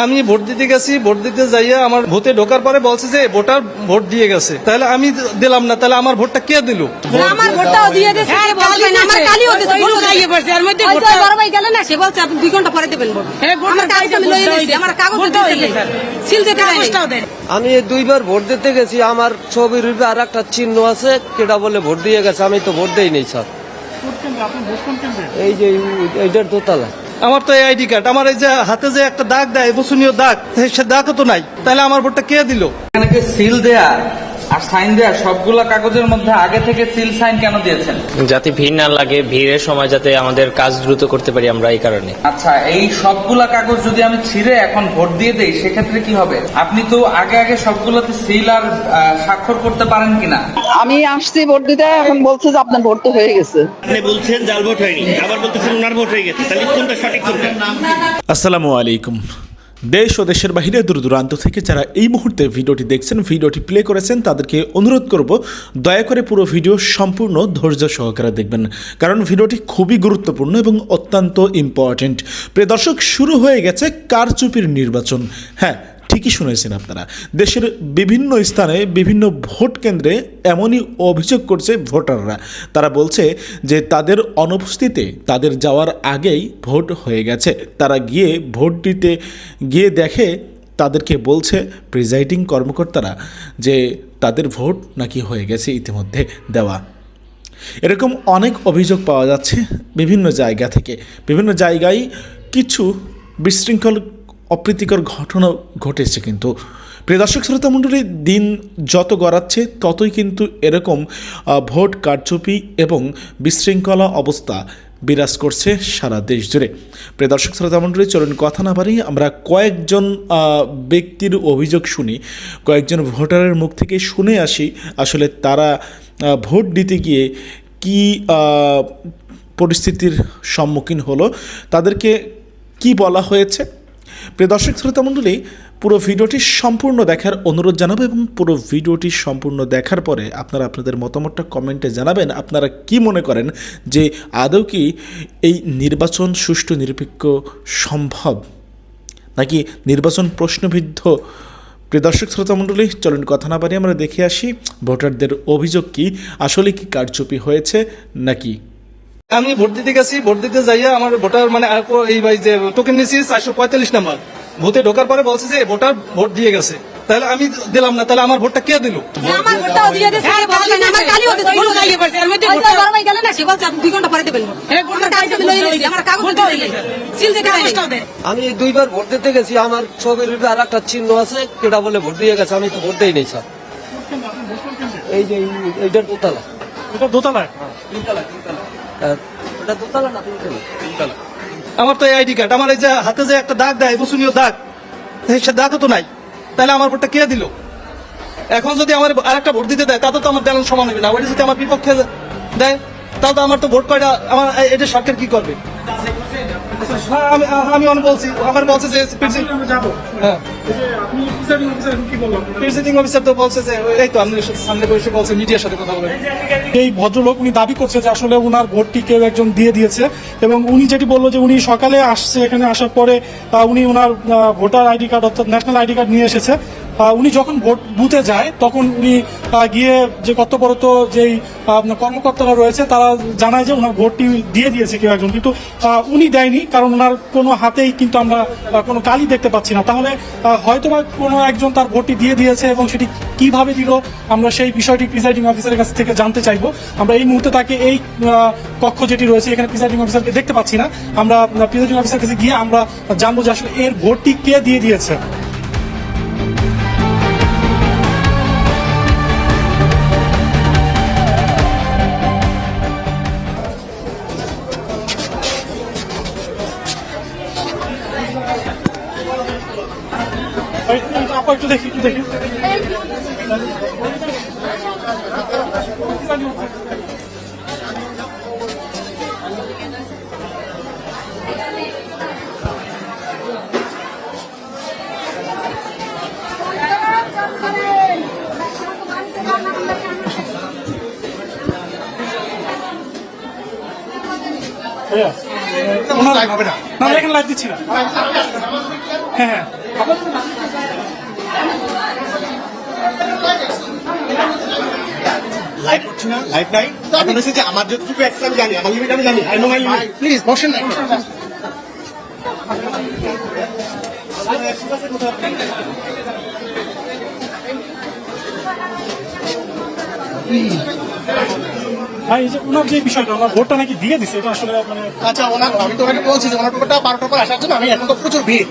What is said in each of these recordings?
আমি ভোট দিতে গেছি, ভোট দিতে যাইয়া আমার ভোটে ঢোকার পরে বলছে যে ভোটার ভোট দিয়ে গেছে, তাহলে আমি দিলাম না, তাহলে আমার ভোটটা কে দিল? আমার ভোটটাও দিয়ে দিয়েছে, বলবেন আমার কালিও দিয়েছে, ভুল গাইয়ে পড়ছে। আর মধ্যে ভোটটা বড় ভাই গেল না, সে বলছে আপনি 2 ঘন্টা পরে দেবেন ভোট। আমার কাগজ আমি লইয়ে দিয়েছি, আমার কাগজ দিয়েছে, সিল দিতে কাগজটাও দেন। আমি 2বার ভোট দিতে গেছি, আমার ছবির উপরে আর একটা চিহ্ন আছে, কেটা বলে ভোট দিয়ে গেছে, আমি তো ভোট দেই নাই স্যার। এই যে এইটার দোতলা। আমার তো এই আইডি কার্ড, আমার এই যে হাতে যে একটা দাগ দেয়, বসনীয় দাগ, সে দাগও তো নাই, তাহলে আমার ভোটটা কে দিল? এখানে সিল দেয়া আর সাইন দেয়া সবগুলা কাগজের মধ্যে আগে থেকে সিল সাইন কেন দিয়েছেন? যাতে ভিড় না লাগে, ভিড়ের সময় যাতে আমাদের কাজ দ্রুত করতে পারি আমরা, এই কারণে। আচ্ছা, এই সবগুলা কাগজ যদি আমি ছিঁড়ে এখন ভোট দিয়ে দেই, সেক্ষেত্রে কি হবে? আপনি তো আগে আগে সবগুলোতে সিল আর স্বাক্ষর করতে পারেন কিনা? আমি আসছি ভোট দিতে, এখন বলছে যে আপনার ভোট তো হয়ে গেছে। আপনি বলছেন জাল ভোট হয়নি, আবার বলতেছেন ওনার ভোট হয়ে গেছে, তাহলে কোনটা সঠিক কোনটা? আসসালামু আলাইকুম। দেশ ও দেশের বাহিরে দূর দূরান্ত থেকে যারা এই মুহূর্তে ভিডিওটি দেখছেন, ভিডিওটি প্লে করেছেন, তাদেরকে অনুরোধ করব দয়া করে পুরো ভিডিও সম্পূর্ণ ধৈর্য সহকারে দেখবেন, কারণ ভিডিওটি খুবই গুরুত্বপূর্ণ এবং অত্যন্ত ইম্পর্টেন্ট। প্রিয় দর্শক, শুরু হয়ে গেছে কারচুপির নির্বাচন। হ্যাঁ, ঠিকই শুনেছেন আপনারা। দেশের বিভিন্ন স্থানে বিভিন্ন ভোট কেন্দ্রে এমনই অভিযোগ করছে ভোটাররা। তারা বলছে যে তাদের অনুপস্থিতিতে, তাদের যাওয়ার আগেই ভোট হয়ে গেছে। তারা গিয়ে ভোট দিতে গিয়ে দেখে, তাদেরকে বলছে প্রিজাইডিং কর্মকর্তারা যে তাদের ভোট নাকি হয়ে গেছে ইতিমধ্যে দেওয়া। এরকম অনেক অভিযোগ পাওয়া যাচ্ছে বিভিন্ন জায়গা থেকে। বিভিন্ন জায়গায় কিছু বিশৃঙ্খল অপ্রীতিকর ঘটনা ঘটেছে। কিন্তু প্রিয় দর্শক শ্রোতা মণ্ডলী, দিন যত গড়াচ্ছে ততই কিন্তু এরকম ভোট কারচুপি এবং বিশৃঙ্খলা অবস্থা বিরাজ করছে সারা দেশ জুড়ে। প্রিয় দর্শক শ্রোতা মণ্ডলী, চলুন কথা না বাড়িয়ে আমরা কয়েকজন ব্যক্তির অভিযোগ শুনি, কয়েকজন ভোটারের মুখ থেকে শুনে আসি আসলে তারা ভোট দিতে গিয়ে কি পরিস্থিতির সম্মুখীন হলো, তাদেরকে কি বলা হয়েছে। প্রিয় দর্শক শ্রোতা মণ্ডলী, পুরো ভিডিওটি সম্পূর্ণ দেখার অনুরোধ জানাবো এবং পুরো ভিডিওটি সম্পূর্ণ দেখার পরে আপনারা আপনাদের মতামতটা কমেন্টে জানাবেন। আপনারা কি মনে করেন যে আদৌ কি এই নির্বাচন সুষ্ঠু নিরপেক্ষ সম্ভব, নাকি নির্বাচন প্রশ্নবিদ্ধ? প্রিয় দর্শক শ্রোতা মণ্ডলী, চলুন কথা না বাড়িয়ে আমরা দেখে আসি ভোটারদের অভিযোগ কি, আসলে কি কারচুপি হয়েছে নাকি। আমি ভোট দিতে গেছি, ভোট দিতে যাইয়া আমার ভোটার মানে এই ভাই যে টোকেন নিয়েছি 445 নাম্বার, ভোটে ঢোকার পরে বলছে যে ভোটার ভোট দিয়ে গেছে, তাহলে আমি দিলাম না, তাহলে আমার ভোটটা কে দিল? আমার ভোটটাও দিয়ে দিয়েছে, বলবেন আমার কালিও দিয়েছে, ভুল গাইয়ে পড়ছে। আর মধ্যে ভোটটা বড় ভাই গেল না, সে বলছে আপনি 2 ঘন্টা পরে দেবেন ভোট। আমার কাগজ আমি লইয়ে দিয়েছি, আমার কাগজ দিয়েছে, সিল দিতে কাগজটাও দেন। আমি 2বার ভোট দিতে গেছি, আমার ছবির উপরে আর একটা চিহ্ন আছে, কেটা বলে ভোট দিয়ে গেছে, আমি তো ভোট দেই নাই স্যার। এই যে এইটার দোতলা। এটা দোতলায়? এটা দোতলা না তিনতলা? আমার তো এই আইডি কার্ড, আমার এই যে হাতে যে একটা দাগ দেয়, বসনীয় দাগ, সে দাগও তো নাই, তাহলে আমার ভোটটা কে দিল? এখন যদি আমার আরেকটা ভোট দিতে দেয়, তাতে তো আমার ব্যালেন্স সমান হবে না। ওইটা যদি আমার বিপক্ষে দেয়, তাহলে তো আমার তো ভোট কয়টা, আমার এটা সরকার কি করবে? আমি অনেক বলছি, আমার বলছে যে প্রিজাইডিং অফিসার তো বলছে যে এই তো আপনি সামনে বসে বলছে মিডিয়ার সাথে কথা বলেন। এই ভদ্রলোক উনি দাবি করছে যে আসলে উনার ভোটটি কেউ একজন দিয়ে দিয়েছে, এবং উনি যেটি বললো যে উনি সকালে আসছে, এখানে আসার পরে উনি ওনার ভোটার আইডি কার্ড অর্থাৎ ন্যাশনাল আইডি কার্ড নিয়ে এসেছে। উনি যখন ভোট বুথে যায় তখন উনি গিয়ে যে কর্তব্যরত যেই কর্মকর্তারা রয়েছে তারা জানায় যে ওনার ভোটটি দিয়ে দিয়েছে কেউ একজন, কিন্তু উনি দেয়নি, কারণ ওনার কোনো হাতেই কিন্তু আমরা কোনো কালি দেখতে পাচ্ছি না। তাহলে হয়তোবা কোনো একজন তার ভোটটি দিয়ে দিয়েছে, এবং সেটি কিভাবে দিল আমরা সেই বিষয়টি প্রিজাইডিং অফিসারের কাছ থেকে জানতে চাইবো। আমরা এই মুহূর্তে তাকে এই কক্ষ যেটি রয়েছে এখানে প্রিজাইডিং অফিসারকে দেখতে পাচ্ছি না, আমরা প্রিজাইডিং অফিসার কাছে গিয়ে আমরা জানবো যে আসলে এর ভোটটি কে দিয়ে দিয়েছে। একটু দেখি, একটু দেখি। এখানে লাইভ দিচ্ছি না। হ্যাঁ হ্যাঁ, লাইভ করছি না, লাইভ নাই। এখন হচ্ছে যে আমার যতটুকু অ্যাক্সেস আমি জানি, আমার লিমিট আমি জানি। I know my limit. Please, বসেন না। ভাই এই যে ওনার যে বিষয়টা ওনার ভোটটা নাকি দিয়ে দিছে এটা আসলে মানে আচ্ছা আমি তো ওনাকে বলছি যে ওনার ব্যাপারটা 12টার পর আসার জন্য আমি এখন তো প্রচুর ভিড়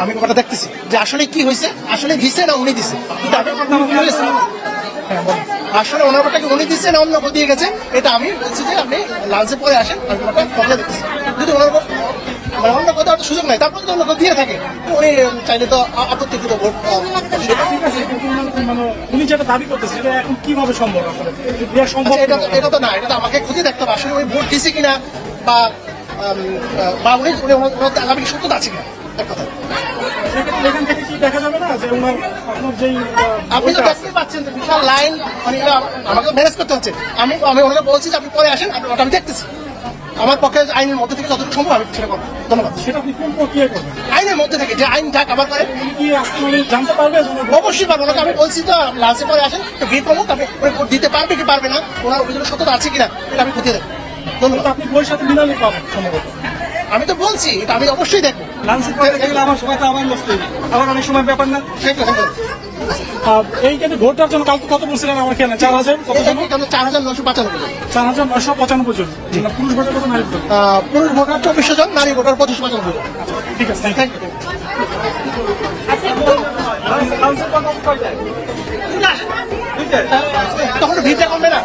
আমি ব্যাপারটা দেখতেছি যে আসলে কি হয়েছে আসলে দিছে না উনি দিছে আসলে ওনার ব্যাপারটা কি উনি দিচ্ছে না অন্য কেউ দিয়ে গেছে এটা আমি বলছি যে আপনি লাঞ্চে পরে আসেন আমি ব্যাপারটা কথা দেখতেছি যদি ওনার মানে অন্য কথা একটা সুযোগ নাই তারপর যদি অন্য কেউ দিয়ে থাকে উনি চাইলে তো আপত্তিকৃত ভোট সেটা ঠিক আছে কিন্তু মানে উনি যেটা দাবি করতেছে এটা এখন কিভাবে সম্ভব আসলে দেওয়া সম্ভব আচ্ছা, এটা তো না এটা তো আমাকে খুঁজে দেখতে হবে আসলে উনি ভোট দিছে কিনা বা বা উনি ওনার আগামী সত্যতা আছে কিনা এক কথা সেক্ষেত্রে এখান থেকে কি দেখা যাবে না যে ওনার আপনার যেই আপনি তো দেখতে পাচ্ছেন যে বিশাল লাইন মানে এটা আমাকে ম্যানেজ করতে হচ্ছে আমি ওনাকে বলছি যে আপনি পরে আসেন ওটা আমি দেখতেছি আমার পক্ষে আইনের মধ্যে থেকে যতটুকু সম্ভব আমি সেটা করবো ধন্যবাদ সেটা আপনি কোন প্রক্রিয়া করবেন আইনের মধ্যে থেকে যে আইন যা কাভার করে উনি কি আজকে উনি জানতে পারবে যে ওনার অবশ্যই পারবো ওনাকে আমি বলছি তো লাঞ্চে পরে আসেন তো ভিড় কমুক আপনি ভোট দিতে পারবে কি পারবে না ওনার অভিযোগ সত্যতা আছে কিনা এটা আমি খুঁজে দেবো ধন্যবাদ আপনি বইয়ের সাথে মিলালে পাবেন সম্ভবত আমি তো বলছি এটা আমি অবশ্যই দেখবো লাঞ্চের পরে দেখলে আমার সময় তো আবার নষ্ট হয়ে যাবে। আবার অনেক সময় ব্যাপার না। থ্যাংক ইউ এইখানে ভোটটার জন্য কালকে কত বলছিলেন আমার খেয়াল 4000 কত জন 4995 4995 জন পুরুষ ভোটার কত নারী ভোটার পুরুষ ভোটার 2400 জন নারী ভোটার 2595 জন ঠিক আছে থ্যাংক ইউ তখন তো ভিড়টা কমবে না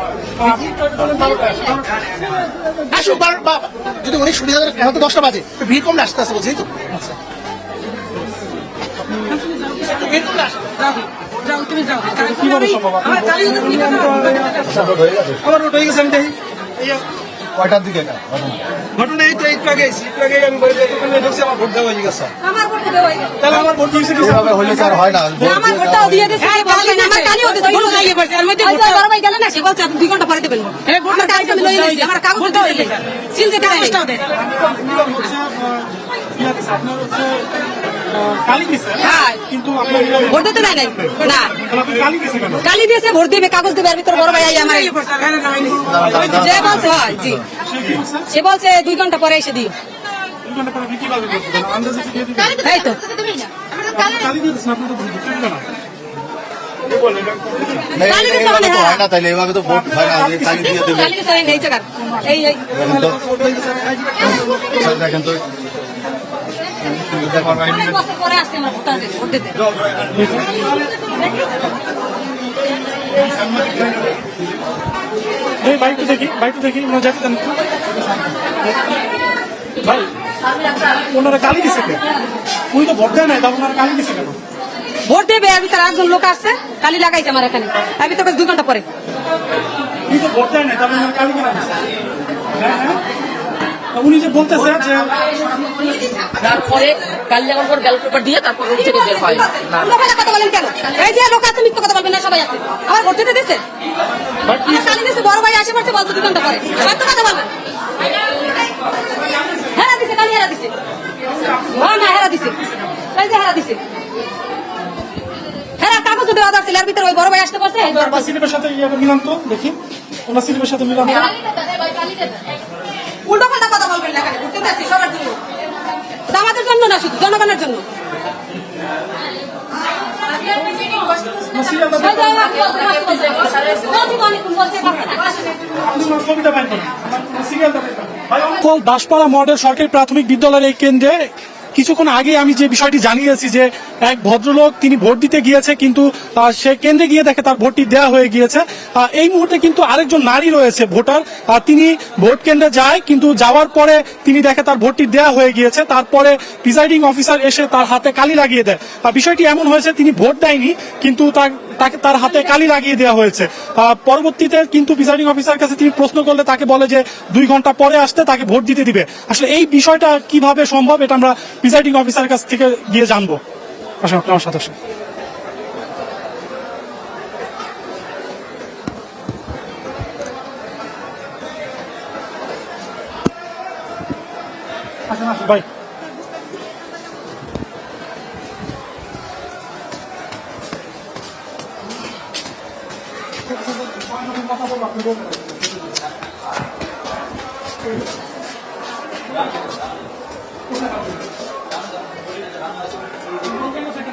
আসুক যদি উনি সুবিধা এখন তো 10টা বাজে তো ভিড় কমলে আসতে আসতে বলছি তো ভিড় কমলে আসে কিভাবে সম্ভব আমার ভোট হয়ে গেছে আমি দেখি কয়টার দিকে ঘটনা এই তো একটু আগে আইছি, একটু আগে আমি বলে ঢুকছি আমার ভোট দেওয়া হয়ে গেছে। আমার ভোট দেওয়া হয়ে গেছে। তাহলে আমার ভোট দিয়েছে কি এভাবে হলে স্যার হয় না। আমার ভোটটাও দিয়ে দিয়েছে আমার কালিও দিয়েছে ভোট লাগিয়ে পড়ছে আর মধ্যে বড় ভাই গেল না সে বলছে আপনি 2 ঘন্টা পরে দেবেন আমার কাগজ আমি লই নিয়েছি আমার কাগজ দিয়েছে সিল দিতে কাগজটাও দেন আপনার হচ্ছে কালি দিছে হ্যাঁ কিন্তু আপনার ভোট দিতে নাই নাই না আপনি কালি দিছে কেন কালি দিয়েছে ভোট দিবে কাগজ দিবে আর ভিতর বড় ভাই আই আমার যে বলছে হয় জি সে বলছে 2 ঘন্টা পরে এসে দিও 2 ঘন্টা পরে আপনি কিভাবে ভোট দিবেন আন্দাজে কি দিয়ে দিবেন তাই তো কালি দিয়ে দিছেন আপনি তো ভোট দিবেন না এইভাবে তো হয় না, তাইলে এভাবে তো ভোট হয় না। তাই দিয়ে দেবে। কালি দিয়েছে এই জায়গা এই দেখেন তো, দেখেন তো বছর পরে আসছে আমার ভোট দিতে এই বাইকটা দেখি ওনার যাকে দেন ভাই ওনারা কালি দিছে কেন উনি তো ভোট দেয় নাই তারপর ওনারা কালি দিছে কেন ভোট দেবে আর ভিতরে একজন লোক আসছে কালি লাগাইছে আমার এখানে আর ভিতরে 2 ঘন্টা পরে উনি তো ভোট দেয় নাই তারপর ওনারা কালি কেন দিছে হ্যাঁ উনি যে বলতেছে যে তারপরে কাল যাওয়ার পর ব্যালট পেপার দিয়ে তারপর রুম থেকে বের হয় কথা বলেন কেন এই যে লোক আছে মিথ্যা কথা বলবেন না সবাই আছে আমার ভোট দিতে দিচ্ছে আমার কালি দিচ্ছে বড় ভাই আসে পড়ছে বলছে 2 ঘন্টা পরে সত্য কথা বলবেন হেরা দিছে কালি হেরা দিছে না হেরা দিছে এই যে হেরা দিছে হেরা কাগজ দেওয়া আছে এর ভিতরে ওই বড় ভাই আসতে পারছে আপনার সিলিপের সাথে ইয়াটা মিলান তো দেখি ওনার সিলিপের সাথে মিলান তো উল্টো পাল্টা কথা বলবেন না এখানে ভোট দিতে আসছি সবার জন্য এটা আমাদের জন্য না শুধু জনগণের জন্য দাসপাড়া মডেল সরকারি প্রাথমিক বিদ্যালয়ের এই কেন্দ্রে কিছুক্ষণ আগে আমি যে বিষয়টি জানিয়েছি যে এক ভদ্রলোক তিনি ভোট দিতে গিয়েছে কিন্তু সে কেন্দ্রে গিয়ে দেখে তার ভোটটি দেওয়া হয়ে গিয়েছে এই মুহূর্তে কিন্তু আরেকজন নারী রয়েছে ভোটার তিনি ভোট কেন্দ্রে যায় কিন্তু যাওয়ার পরে তিনি দেখে তার ভোটটি দেওয়া হয়ে গিয়েছে তারপরে প্রিসাইডিং অফিসার এসে তার হাতে কালি লাগিয়ে দেয় বিষয়টি এমন হয়েছে তিনি ভোট দেয়নি কিন্তু তাকে তার হাতে কালি লাগিয়ে দেওয়া হয়েছে পরবর্তীতে কিন্তু প্রিসাইডিং অফিসার কাছে তিনি প্রশ্ন করলে তাকে বলে যে 2 ঘন্টা পরে আসতে তাকে ভোট দিতে দিবে আসলে এই বিষয়টা কিভাবে সম্ভব এটা আমরা প্রিসাইডিং অফিসারের কাছ থেকে গিয়ে জানবো আসলে আমার সাথে ভাই কথা বলবো আপনি বলবেন।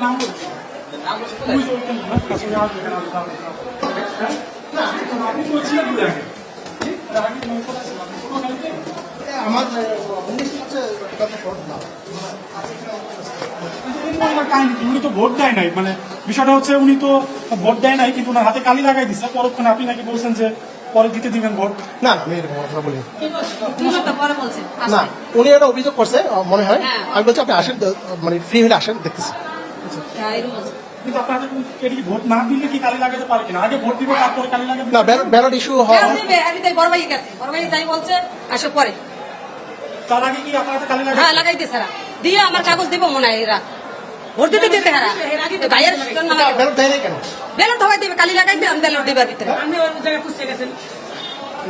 নাম বলছি আপনি বলছিলেন আমার কাহিনী উনি তো ভোট দেয় নাই, মানে বিষয়টা হচ্ছে উনি তো ভোট দেয় নাই কিন্তু ওনার হাতে কালি লাগাই দিচ্ছে পরক্ষণে। আপনি নাকি বলছেন যে পরে দিতে দিবেন ভোট। না আমি এরকম কথা বলি 2 সপ্তাহ পরে বলছেন না, উনি একটা অভিযোগ করছে মনে হয়। হ্যাঁ। আমি বলছি আপনি আসেন, মানে ফ্রি হলে আসেন, দেখতেছি। এরকম বলছে। কিন্তু আপনার হাতে কি ভোট না দিলে কি কালি লাগাতে পারে কিনা? আগে ভোট দিবে তারপরে কালি লাগাবে না, ব্যালট ইস্যু হয়। বেরো দিবে, আমি তাই বড় ভাই গেছে, বড় ভাই যাই বলছে আসো পরে। তার আগে কি আপনার হাতে কালি লাগাবে? হ্যাঁ লাগাই দিছে এরা, দিয়ে আমার কাগজ দিব মনে হয় এরা ভোট দিতে দিতে হারা ভাইয়ের নামে ব্যালট দেয় নাই কেন? বেলট ধোয়াই দিবে, কালি লাগাইছে আমি বেলট দিবার ভিতরে।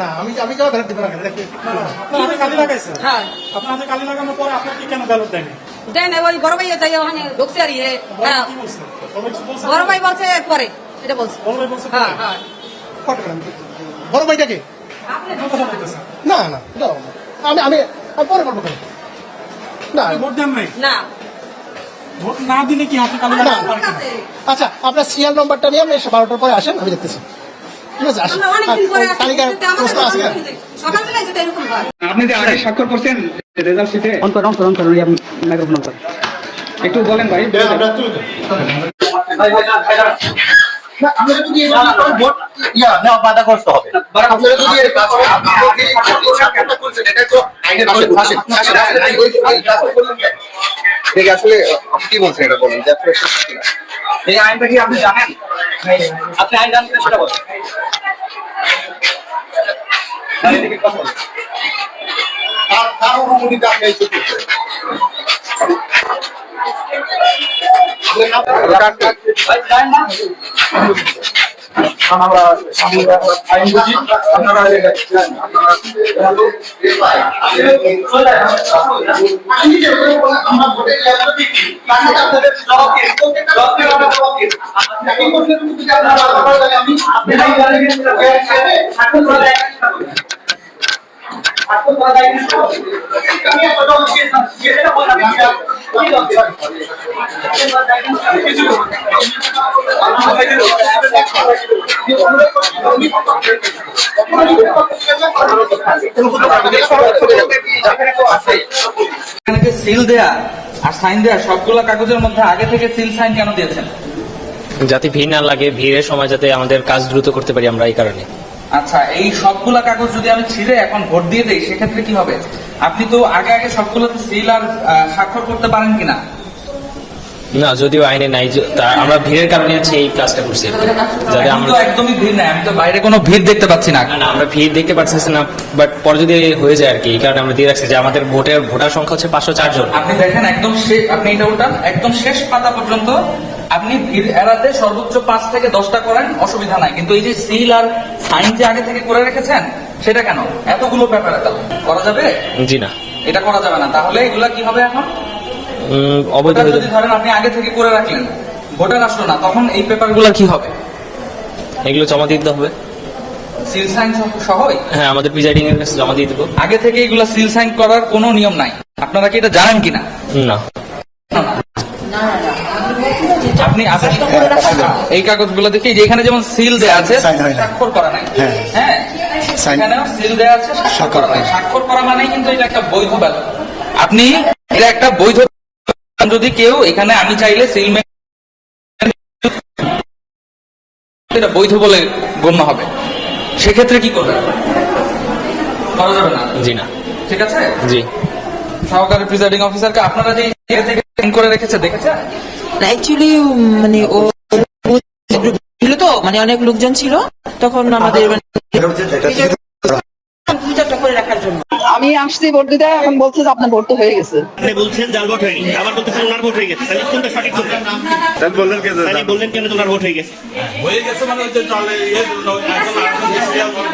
না, আমি কেন ব্যালট দিব না কেন? আপনার হাতে কালি লাগাইছে? হ্যাঁ আপনার হাতে কালি লাগানোর পরে আপনাকে কেন ব্যালট দেয়নি? দেয় না, ওই বড় ভাই যাই ওখানে ঢুকছে আর ইয়ে। হ্যাঁ কি বলছে? সবাই কিছু বলছে? বড় ভাই বলছে পরে, এটা বলছে। বড় ভাই বলছে হ্যাঁ হ্যাঁ কত করেন? বড় ভাইটাকে? আপনি কথা বলতেছেন। না না, দাও না। আমি আমি আমি পরে বলবো কেন? না আপনি ভোট দেন নাই? না ভোট না দিলে কি হাতে কালি লাগাতে পারে কিনা? আচ্ছা, আপনার সিরিয়াল নম্বরটা নিয়ে আপনি 12টার পরে আসেন, আমি দেখতেছি। ঠিক আছে, আসেন। আমরা অনেকদিন পরে আসছি, তালিকায় প্রশ্ন আছে। সকালবেলা যেটা এরকম হয়। আপনি যে আগে স্বাক্ষর করছেন রেজাল্ট শিটে একটু বলেন ভাই। না, আপনারা যদি এই ভোট নেওয়া বাধাগ্রস্ত হবে। আপনারা যদি এর কাজ করেন, এটা তো আইনের ভাষা। আসলে আপনি কি বলছেন এটা বলেন? এই আইনটা কি আপনি জানেন? আপনি আইন জানেন সেটা বলেন। কার অনুমতিতে আপনি এই করতেছেন? আমরা আইন বুঝি, আপনারা সিল দেয়া আর সাইন দেয়া সবগুলা কাগজের মধ্যে আগে থেকে সিল সাইন কেন দিয়েছেন? যাতে ভিড় না লাগে, ভিড়ের সময় যাতে আমাদের কাজ দ্রুত করতে পারি আমরা এই কারণে। আচ্ছা, এই সবগুলা কাগজ যদি আমি ছিঁড়ে এখন ভোট দিয়ে দেই সেক্ষেত্রে কি হবে? আপনি তো আগে আগে সবগুলোতে সিল আর স্বাক্ষর করতে পারেন কিনা? না, যদিও আইনে নাই, আমরা ভিড়ের কারণে হচ্ছে এই কাজটা করছি, যাতে আমি আমরা তো একদমই ভিড় নাই, আমি তো বাইরে কোনো ভিড় দেখতে পাচ্ছি না। না, আমরা ভিড় দেখতে পাচ্ছি না, বাট পরে যদি হয়ে যায় আর কি, এই কারণে আমরা দিয়ে রাখছি যে আমাদের ভোটার সংখ্যা হচ্ছে 504 জন। আপনি দেখেন একদম আপনি এটা উঠান, একদম শেষ পাতা পর্যন্ত আপনি ভিড় এড়াতে সর্বোচ্চ 5 থেকে 10টা করেন, অসুবিধা নাই। কিন্তু এই যে সিল আর সাইন যে আগে থেকে করে রেখেছেন সেটা কেন? এতগুলো পেপার করা যাবে? জি না, এটা করা যাবে না। তাহলে এগুলা কি হবে এখন? অবৈধ ভোটার যদি ধরেন আপনি আগে থেকে করে রাখলেন, ভোটার আসলো না, তখন এই পেপারগুলো কি হবে? এগুলো জমা দিতে হবে। সিল সাইন সহই হ্যাঁ, আমাদের প্রিজাইডিং এর কাছে জমা দিয়ে দেবো। আগে থেকে এগুলা সিল সাইন করার কোনো নিয়ম নাই। আপনারা কি এটা জানেন কিনা? না, আপনি এই কাগজগুলো দেখে যে এখানে যেমন সিল দেয়া আছে, স্বাক্ষর করা নাই। হ্যাঁ, এখানেও সিল দেয়া আছে, স্বাক্ষর করা নাই। স্বাক্ষর করা মানেই কিন্তু এটা একটা বৈধ ব্যাপার। আপনি এটা একটা বৈধ, যদি কেউ এখানে আমি চাইলে সিল এটা বৈধ বলে গণ্য হবে, সেক্ষেত্রে কি করবে? করা যাবে না। জি না। ঠিক আছে, জি। সহকারী প্রিজাইডিং অফিসারকে আপনারা যে আগে থেকে করে রেখেছে দেখেছেন? অ্যাকচুয়ালি মানে ও ছিল তো, মানে অনেক লোকজন ছিল তখন আমাদের করে রাখার জন্য আমি আসছি ভোট দিতে, এখন বলছে যে আপনার ভোট তো হয়ে গেছে। আপনি বলছেন যার ভোট হয়নি, আবার বলতেছেন ওনার ভোট হয়ে গেছে। তাহলে কোনটা সঠিক কোনটা? তাহলে বললেন কেন ওনার ভোট হয়ে গেছে? হয়ে গেছে মানে হচ্ছে চলে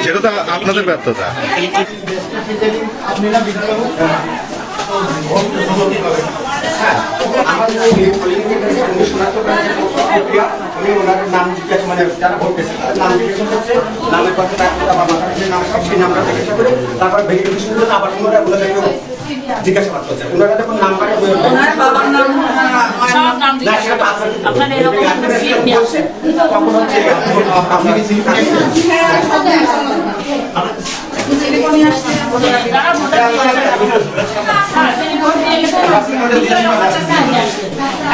সেটা তো আপনাদের ব্যর্থতা। নাম জিজ্ঞাসা মানে যারা ভোট দিয়েছে তাদের নাম জিজ্ঞাসা করছে, নামের পাশে আবার মাথার যে নাম সব সেই নামটা জিজ্ঞাসা করে তারপর ভেরিফিকেশন জন্য আবার পুনরায় ওনাদেরকে জিজ্ঞাসাবাদ করছে। ওনারা যখন নাম পারে ওনার বাবার নাম সব নাম না জিজ্ঞাসা সেটা করছে। আপনার এরকম একটা স্লিপ নিয়ে আসে। তখন হচ্ছে আপনি কি সিল যারা ভোটার দিয়েছে, হ্যাঁ, তিনি ভোট দিয়ে গেছেন, ভিতরে হচ্ছে sign নিয়ে আসছে।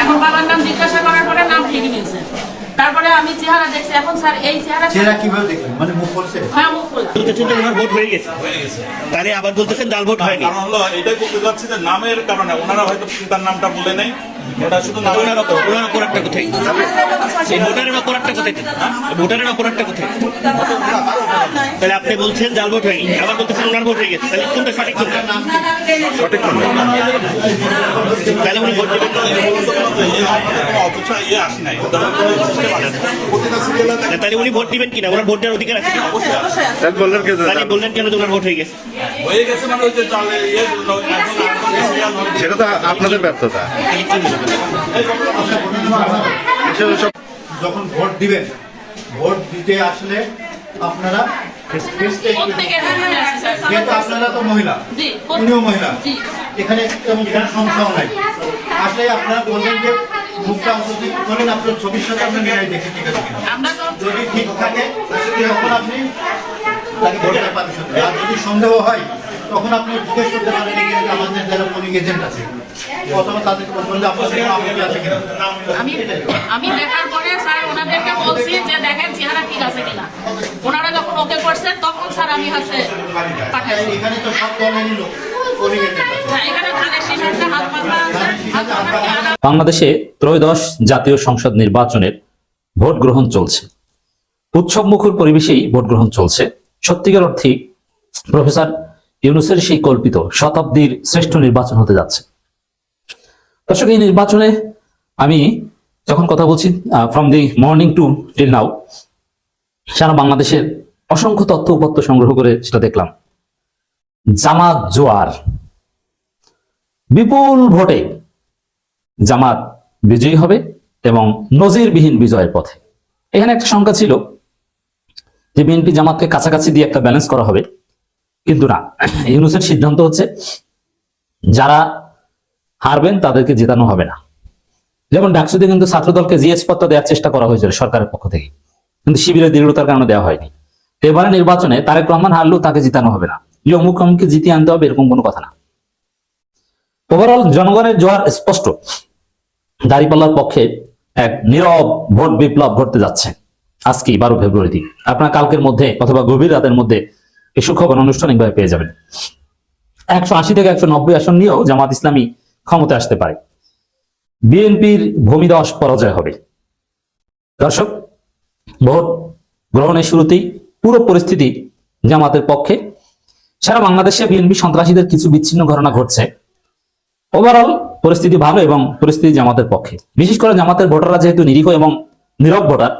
এখন বাবার নাম জিজ্ঞাসা করার পরে নাম ঠিকই নিয়েছে। তারপরে আমি চেহারা দেখছি, এখন স্যার এই চেহারা কিভাবে দেখলেন? মানে মুখ করছে? হ্যাঁ মুখ খুলছে। বলতেছেন যে ওনার ভোট হয়ে গেছে, তাহলে আবার বলতেছেন জাল ভোট হয়নি। কারণ হলো এটাই বলতে চাচ্ছি যে নামের কারণে ওনারা হয়তো পিতার নামটা বলে নেই, ওটা শুধু নামের ওনার অপরাধটা কোথায়? এই ভোটারের অপরাধটা কোথায়? ভোটারের অপরাধটা কোথায়? তাহলে আপনি বলছেন জাল ভোট হয়নি, আবার বলতেছেন ওনার ভোট হয়ে গেছে, তাহলে কোনটা সঠিক কোনটা? সঠিক কোনটা? তাহলে উনি ভোট দেবেন না? অথচ ইয়ে আসি নাই, ওদের কোনো system আসে নাই। প্রতিটা সিরিয়ালে দেখেন তাহলে উনি ভোট দিবেন কিনা? ওনার ভোট দেওয়ার অধিকার আছে কিনা? তাহলে বললেন কেন যে ওনার ভোট হয়ে গেছে? হয়ে গেছে মানে ওই যে চালে ইয়ে সেটা তো আপনাদের ব্যর্থতা। যখন ভোট দিবেন, ভোট দিতে আসলে আপনারা প্রত্যেকের এখানে আসছে, স্যার। যেহেতু আপনারা তো মহিলা, জি, উনিও মহিলা, জি। এখানে তেমন কোনো সমস্যাও নাই। আসলে আপনারা বলবেন যে মুখটা অন্তত করেন, আপনার ছবির সাথে আপনার মিলাই দেখে ঠিক আছে কিনা। আমরা তো যদি ঠিক থাকে তখন আপনি তাকে ভোটটা পাচ্ছেন, আর যদি সন্দেহ হয় তখন আপনি জিজ্ঞেস করতে পারেন যে আমাদের যারা পোলিং এজেন্ট আছে অথবা তাদেরকে বলবেন যে আপনাদের আপত্তি আছে কিনা। আমি দেখার পরে স্যার ওনাদেরকে বলছি যে দেখেন চেহারা ঠিক আছে কিনা। ওনারা যখন ওকে করছে তখন স্যার আমি হচ্ছে পাঠাইছি। এখানে তো সব দলেরই লোক পোলিং এজেন্ট আছে। হ্যাঁ, এখানে ধানের শীষ আছে, হাত পাখা আছে, হাত পাখা আছে। বাংলাদেশে ত্রয়োদশ জাতীয় সংসদ নির্বাচনের ভোট গ্রহণ চলছে। উৎসবমুখর পরিবেশেই ভোট গ্রহণ চলছে। সত্যিকার অর্থে প্রফেসর ইউনূসের সেই কল্পিত শতাব্দীর শ্রেষ্ঠ নির্বাচন হতে যাচ্ছে। দর্শক, এই নির্বাচনে আমি যখন কথা বলছি from the morning to till now, সারা বাংলাদেশের অসংখ্য তথ্য উপাত্ত সংগ্রহ করে সেটা দেখলাম। জামাত জোয়ার, বিপুল ভোটে জামাত বিজয়ী হবে এবং নজিরবিহীন বিজয়ের পথে। এখানে একটা শঙ্কা ছিল যে বিএনপি জামাতকে কাছাকাছি দিয়ে একটা ব্যালেন্স করা হবে, কিন্তু না, ইউনূসের সিদ্ধান্ত হচ্ছে যারা হারবেন তাদেরকে জেতানো হবে না। যেমন ডাকসুতে কিন্তু ছাত্রদলকে জিএস পত্র দেওয়ার চেষ্টা করা হয়েছিল সরকারের পক্ষ থেকে, কিন্তু শিবিরের দৃঢ়তার কারণে দেওয়া হয়নি। এবারে নির্বাচনে তারেক রহমান হারলেও তাকে জিতানো হবে না, যে অমুক অমুককে জিতিয়ে আনতে হবে এরকম কোনো কথা না। ওভারঅল জনগণের জোয়ার স্পষ্ট। দাঁড়িপাল্লার পক্ষে এক নীরব ভোট বিপ্লব ঘটতে যাচ্ছে আজকে 12 ফেব্রুয়ারি। আপনারা কালকের মধ্যে অথবা গভীর রাতের মধ্যে এই সুখবর আনুষ্ঠানিকভাবে পেয়ে যাবেন। 180 থেকে 190 আসন নিয়েও জামাত ইসলামী ক্ষমতা আসতে পারে। বিএনপির ভূমিধস পরাজয় হবে। দর্শক, ভোট গ্রহণের শুরুতেই পুরো পরিস্থিতি জামাতের পক্ষে। সারা বাংলাদেশে বিএনপি সন্ত্রাসীদের কিছু বিচ্ছিন্ন ঘটনা ঘটছে। ওভারঅল পরিস্থিতি ভালো এবং পরিস্থিতি জামাতের পক্ষে। বিশেষ করে জামাতের ভোটাররা যেহেতু নিরীহ এবং নীরব ভোটার,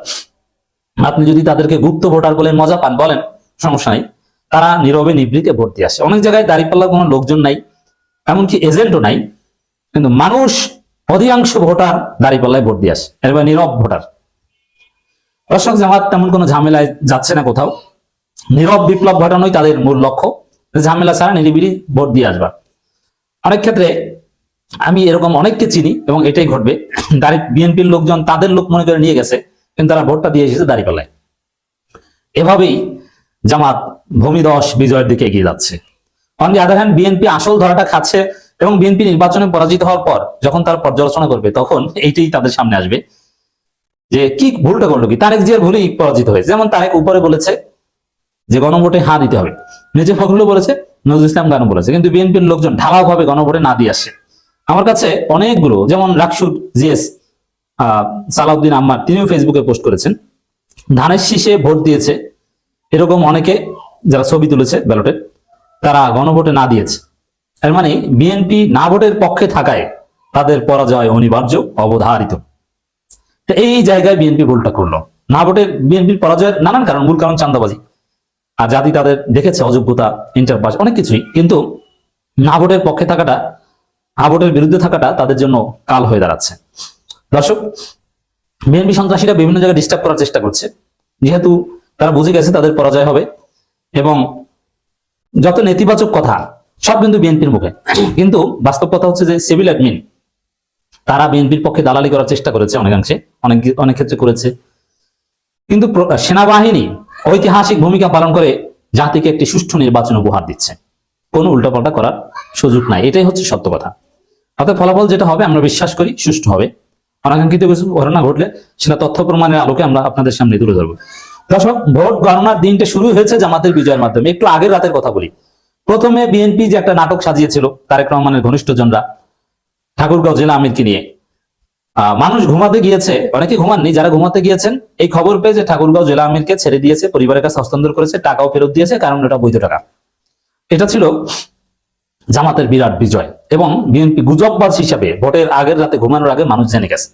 আপনি যদি তাদেরকে গুপ্ত ভোটার বলে মজা পান বলেন, সমস্যা নাই, তারা নীরবে নিভৃতে ভোট দিয়ে আসে। অনেক জায়গায় দাঁড়িপাল্লার কোনো লোকজন নাই, এমনকি এজেন্টও নাই, কিন্তু মানুষ অধিকাংশ ভোটার দাঁড়িপাল্লায় ভোট দিয়ে আসে, এবার নীরব ভোটার। দর্শক, জামাত তেমন কোনো ঝামেলায় যাচ্ছে না কোথাও। নীরব বিপ্লব ঘটানোই তাদের মূল লক্ষ্য, ঝামেলা ছাড়া নিরিবিলি ভোট দিয়ে আসবা। অনেক ক্ষেত্রে আমি এরকম অনেককে চিনি এবং এটাই ঘটবে। বিএনপির লোকজন তাদের লোক মনে করে নিয়ে গেছে, কিন্তু তারা ভোটটা দিয়ে এসেছে দাঁড়িপাল্লায়। এভাবেই জামাত ভূমিধস বিজয়ের দিকে এগিয়ে যাচ্ছে। On the other hand, BNP আসল ধরাটা খাচ্ছে এবং বিএনপি নির্বাচনে পরাজিত হওয়ার পর যখন তারা পর্যালোচনা করবে তখন এইটাই তাদের সামনে আসবে যে কি ভুলটা করলো, কি তারেক জিয়ার ভুলেই পরাজিত হয়েছে। যেমন তারেক উপরে বলেছে যে গণভোটে হ্যাঁ দিতে হবে, নিজে ফখরুলও বলেছে, নজরুল ইসলাম গানও বলেছে, কিন্তু বিএনপির লোকজন ঢালাও ভাবে গণভোটে না দিয়ে আসে। আমার কাছে অনেকগুলো, যেমন রাকসুর জিএস সালাউদ্দিন আম্মার, তিনিও ফেসবুকে পোস্ট করেছেন, ধানের শীষে ভোট দিয়েছে এরকম অনেকে যারা ছবি তুলেছে ব্যালটে, তারা গণভোটে না দিয়েছে। এর মানে বিএনপি না ভোটের পক্ষে থাকায় তাদের পরাজয় অনিবার্য, অবধারিত। তো এই জায়গায় বিএনপি ভুলটা করলো। না ভোটের বিএনপির পরাজয়ের নানান কারণ, মূল কারণ চাঁদাবাজি, আর জাতি তাদের দেখেছে অযোগ্যতা, ইন্টারপাস, অনেক কিছুই, কিন্তু না ভোটের পক্ষে থাকাটা, হা ভোটের বিরুদ্ধে থাকাটা তাদের জন্য কাল হয়ে দাঁড়াচ্ছে। দর্শক, বিএনপি সন্ত্রাসীরা বিভিন্ন জায়গায় ডিস্টার্ব করার চেষ্টা করছে, যেহেতু তারা বুঝে গেছে তাদের পরাজয় হবে, এবং যত নেতিবাচক কথা সব কিন্তু বিএনপির মুখে। কিন্তু বাস্তব কথা হচ্ছে যে সিভিল অ্যাডমিন তারা বিএনপির পক্ষে দালালি করার চেষ্টা করেছে, অনেকাংশে অনেক ক্ষেত্রে করেছে। কিন্তু সেনাবাহিনী ঐতিহাসিক ভূমিকা পালন করে জাতিকে একটি সুষ্ঠু নির্বাচন উপহার দিচ্ছে, কোনো উল্টাপাল্টা করার সুযোগ নাই। এটাই হচ্ছে সত্য কথা। অর্থাৎ ফলাফল যেটা হবে আমরা বিশ্বাস করি সুষ্ঠু হবে। অনাকাঙ্ক্ষিত কিছু ঘটনা ঘটলে সেটা তথ্য প্রমাণের আলোকে আমরা আপনাদের সামনে তুলে ধরবো। দর্শক, ভোট গণনার দিনটা শুরু হয়েছে জামাতের বিজয়ের মাধ্যমে। একটু আগের রাতের কথা বলি। প্রথমে বিএনপি যে একটা নাটক সাজিয়েছিল তারেক রহমানের ঘনিষ্ঠজনরা ঠাকুরগাঁও জেলা আমিরকে নিয়ে, মানুষ ঘুমাতে গিয়েছে, অনেকে ঘুমাননি, যারা ঘুমাতে গিয়েছেন এই খবর পেয়ে যে ঠাকুরগাঁও জেলা আমিরকে ছেড়ে দিয়েছে, পরিবারের কাছে হস্তান্তর করেছে, টাকাও ফেরত দিয়েছে, কারণ এটা বৈধ টাকা। এটা ছিল জামাতের বিরাট বিজয়, এবং বিএনপি গুজববাজ হিসাবে ভোটের আগের রাতে ঘুমানোর আগে মানুষ জেনে গেছে।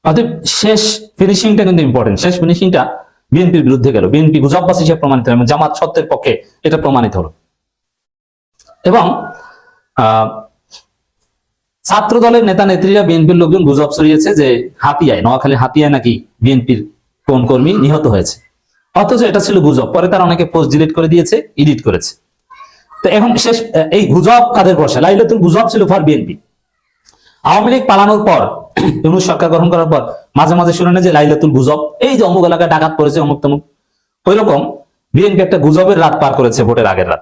অতএব শেষ ফিনিশিংটা কিন্তু ইম্পর্টেন্ট। শেষ ফিনিশিংটা বিএনপির বিরুদ্ধে গেল, বিএনপি গুজববাজ হিসেবে প্রমাণিত হলো, জামাত সত্যের পক্ষে এটা প্রমাণিত হলো। এবং ছাত্র দলের নেতা নেত্রীরা বিএনপির লোকজন গুজব ছড়িয়েছে যে হাতিয়ায়, নোয়াখালী হাতিয়ায় নাকি বিএনপির কোন কর্মী নিহত হয়েছে, অথচ এটা ছিল গুজব। পরে তারা অনেকে পোস্ট ডিলিট করে দিয়েছে, এডিট করেছে। তো এখন শেষ এই গুজব কাদের বসে? লাইলাতুল গুজব ছিল ফর বিএনপি। আওয়ামী লীগ পালানোর পর, ইউনূস সরকার গঠন করার পর মাঝে মাঝে শুনে যে লাইলাতুল গুজব, এই যে অমুক এলাকায় ডাকাত পড়েছে, অমুক তমুক, ওই রকম বিএনপি একটা গুজবের রাত পার করেছে ভোটের আগের রাত।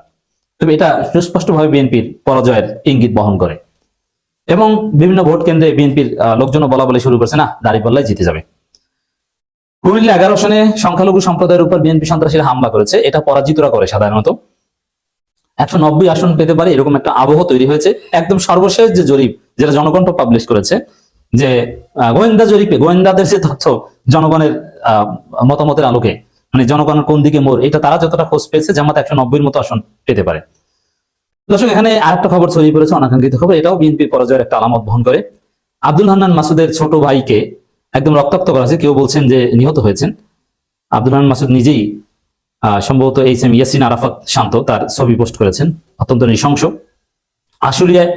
তবে এটা সুস্পষ্টভাবে বিএনপির পরাজয়ের ইঙ্গিত বহন করে, এবং বিভিন্ন ভোট কেন্দ্রে বিএনপির লোকজন বলা বলে শুরু করছে না দাঁড়িপাল্লায় জিতে যাবে। কুমিল্লা 11 আসনে সংখ্যালঘু সম্প্রদায়ের উপর বিএনপি সন্ত্রাসীরা হামলা করেছে, এটা পরাজিতরা করে সাধারণত। 190 আসন পেতে পারে এরকম একটা আবহ তৈরি হয়েছে। একদম সর্বশেষ যে জরিপ, যেটা জনকণ্ঠ পাবলিশ করেছে, যে গোয়েন্দা জরিপে গোয়েন্দাদের যে তথ্য জনগণের মতামতের আলোকে, মানে জনগণের কোন দিকে মোড়, এটা তারা যতটা খোঁজ পেয়েছে জামাত 190-র মতো আসন পেতে পারে। দর্শক, এখানে আরেকটা খবর ছড়িয়ে পড়েছে, অনাকাঙ্ক্ষিত খবর, এটাও বিএনপির পরাজয়ের একটা আলামত বহন করে। আব্দুল হান্নান মাসুদের ছোট ভাইকে একদম রক্তাক্ত করা হয়েছে, কেউ বলছেন যে নিহত হয়েছেন। আব্দুল হান্নান মাসুদ নিজেই সম্ভবত এইচএম ইয়াসিন আরাফাত শান্ত তার ছবি পোস্ট করেছেন, অত্যন্ত নৃশংস। আশুলিয়ায়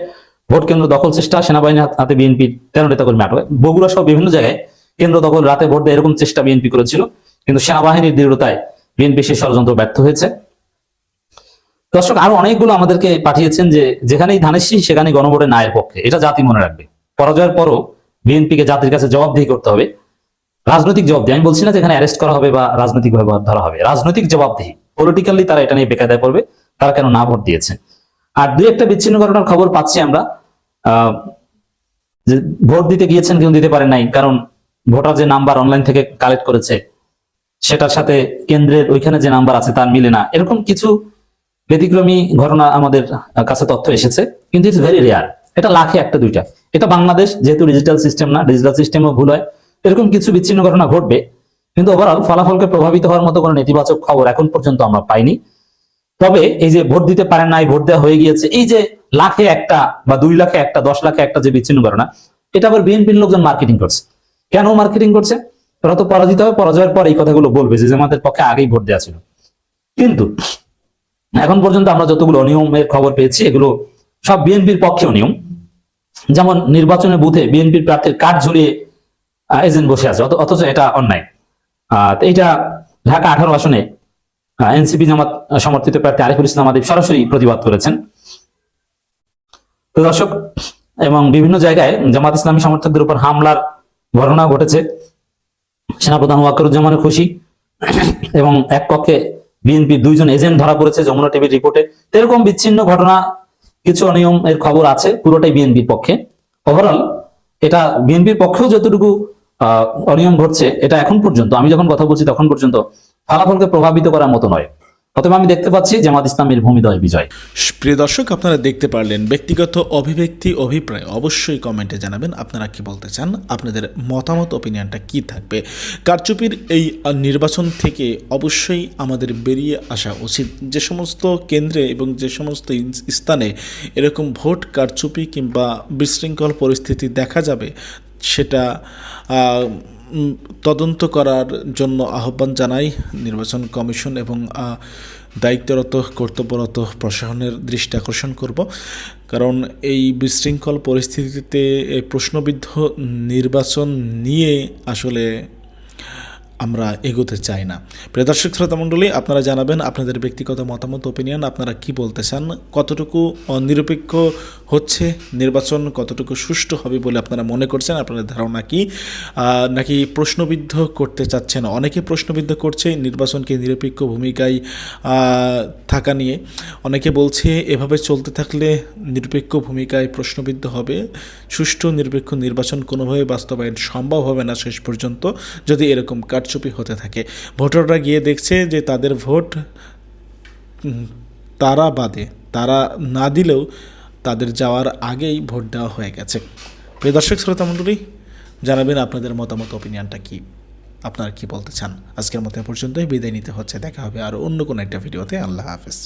ভোট কেন্দ্র দখল চেষ্টা, সেনাবাহিনীর হাতে বিএনপির 13 নেতাকর্মী আটক। বগুড়া সহ বিভিন্ন জায়গায় কেন্দ্র দখল, রাতে ভোট দেয়, এরকম চেষ্টা বিএনপি করেছিল, কিন্তু সেনাবাহিনীর দৃঢ়তায় বিএনপি সেই ষড়যন্ত্র ব্যর্থ হয়েছে। দর্শক, আরো অনেকগুলো আমাদেরকে পাঠিয়েছেন যে যেখানেই ধানের শীষ সেখানেই গণভোটে নায়ের পক্ষে। এটা জাতি মনে রাখবে। পরাজয়ের পরও বিএনপিকে জাতির কাছে জবাবদিহি করতে হবে, রাজনৈতিক জবাবদিহি। আমি বলছি না যেখানে অ্যারেস্ট করা হবে বা রাজনৈতিক ভাবে ধরা হবে, রাজনৈতিক জবাবদিহি। পলিটিক্যালি তারা এটা নিয়ে বেকায়দায় পড়বে, তারা কেন না ভোট দিয়েছে। আর দুই একটা বিচ্ছিন্ন ঘটনার খবর পাচ্ছি আমরা, যে ভোট দিতে গিয়েছেন কেউ দিতে পারেন নাই, কারণ ভোটার যে নাম্বার অনলাইন থেকে কালেক্ট করেছে সেটার সাথে কেন্দ্রের ওইখানে যে নাম্বার আছে তার মিলে না, এরকম কিছু ব্যতিক্রমী ঘটনা আমাদের কাছে তথ্য এসেছে, কিন্তু ইটস ভেরি রেয়ার। এটা লাখে একটা দুইটা। এটা বাংলাদেশ যেহেতু ডিজিটাল সিস্টেম না, ডিজিটাল সিস্টেমও ভুল হয়, এরকম কিছু বিচ্ছিন্ন ঘটনা ঘটবে, কিন্তু ওভারঅল ফলাফলকে প্রভাবিত হওয়ার মতো কোনো নেতিবাচক খবর এখন পর্যন্ত আমরা পাইনি। তবে এই যে ভোট দিতে পারেন নাই, ভোট দেওয়া হয়ে গিয়েছে, এই যে লাখে একটা বা 2 লাখে একটা, 10 লাখে একটা যে বিচ্ছিন্ন ঘটনা, এটা আবার বিএনপির লোকজন মার্কেটিং করছে। কেন মার্কেটিং করছে? ওরা তো পরাজিত হবে, পরাজয়ের পর এই কথাগুলো বলবে যে আমাদের পক্ষে আগেই ভোট দেওয়া ছিল। কিন্তু এখন পর্যন্ত আমরা যতগুলো অনিয়মের খবর পেয়েছি এগুলো সব বিএনপির পক্ষে অনিয়ম। যেমন নির্বাচনের বুথে বিএনপির প্রার্থীর কার্ড ঝুলিয়ে এজেন্ট বসে আছে, অথচ এটা অন্যায়। এইটা ঢাকা 18 আসনে এনসিপি জামাত সমর্থিত প্রার্থী আরিফুল ইসলাম আদিব সরাসরি প্রতিবাদ করেছেন। তো দর্শক, এবং বিভিন্ন জায়গায় জামাত ইসলামী সমর্থকদের উপর হামলার ঘটনা ঘটেছে। সেনাপ্রধান ওয়াকারুজ্জামানের খুশি, এবং এক পক্ষে বিএনপির 2 জন এজেন্ট ধরা পড়েছে যমুনা টিভির রিপোর্টে। এরকম বিচ্ছিন্ন ঘটনা, কিছু অনিয়ম এর খবর আছে, পুরোটাই বিএনপির পক্ষে। ওভারঅল এটা বিএনপির পক্ষেও যতটুকু অনিয়ম ঘটছে, এটা এখন পর্যন্ত আমি যখন কথা বলছি তখন পর্যন্ত ফলাফলকে প্রভাবিত করার মতো নয়। অতএব আমি দেখতে পাচ্ছি জামাত ইসলামের ভূমিদয় বিজয়। প্রিয় দর্শক, আপনারা দেখতে পারলেন ব্যক্তিগত অভিব্যক্তি, অভিপ্রায় অবশ্যই কমেন্টে জানাবেন আপনারা কি বলতে চান, আপনাদের মতামত, ওপিনিয়নটা কি থাকবে। কারচুপির এই নির্বাচন থেকে অবশ্যই আমাদের বেরিয়ে আসা উচিত। যে সমস্ত কেন্দ্রে এবং যে সমস্ত স্থানে এরকম ভোট কারচুপি কিংবা বিশৃঙ্খল পরিস্থিতি দেখা যাবে, সেটা তদন্ত করার জন্য আহ্বান জানাই নির্বাচন কমিশন এবং দায়িত্বরত কর্তব্যরত প্রশাসনের দৃষ্টি আকর্ষণ করব। কারণ এই বিশৃঙ্খল পরিস্থিতিতে এই প্রশ্নবিদ্ধ নির্বাচন নিয়ে আসলে আমরা এগোতে চাই না। প্রিয় দর্শক শ্রোতা মণ্ডলী, আপনারা জানাবেন আপনাদের ব্যক্তিগত মতামত, ওপিনিয়ন, আপনারা কি বলতে চান, কতটুকু নিরপেক্ষ হচ্ছে নির্বাচন, কতটুকু সুষ্ঠু হবে বলে আপনারা মনে করছেন, আপনাদের ধারণা কি, নাকি প্রশ্নবিদ্ধ করতে চাচ্ছেন। অনেকে প্রশ্নবিদ্ধ করছে নির্বাচনকে নিরপেক্ষ ভূমিকায় থাকা নিয়ে, অনেকে বলছে এভাবে চলতে থাকলে নিরপেক্ষ ভূমিকায় প্রশ্নবিদ্ধ হবে, সুষ্ঠু নিরপেক্ষ নির্বাচন কোনোভাবে বাস্তবায়ন সম্ভব হবে না শেষ পর্যন্ত যদি এরকম কারচুপি হতে থাকে। ভোটাররা গিয়ে দেখছে যে তাদের ভোট তারা বাদে, তারা না দিলেও তাদের যাওয়ার আগেই ভোট দেওয়া হয়ে গেছে। প্রিয় দর্শক শ্রোতা মণ্ডলী, জানাবেন আপনাদের মতামত, ওপিনিয়নটা কি, আপনারা কি বলতে চান। আজকের মতো পর্যন্তই বিদায় নিতে হচ্ছে, দেখা হবে আর অন্য কোনো একটা ভিডিওতে। আল্লাহ হাফেজ।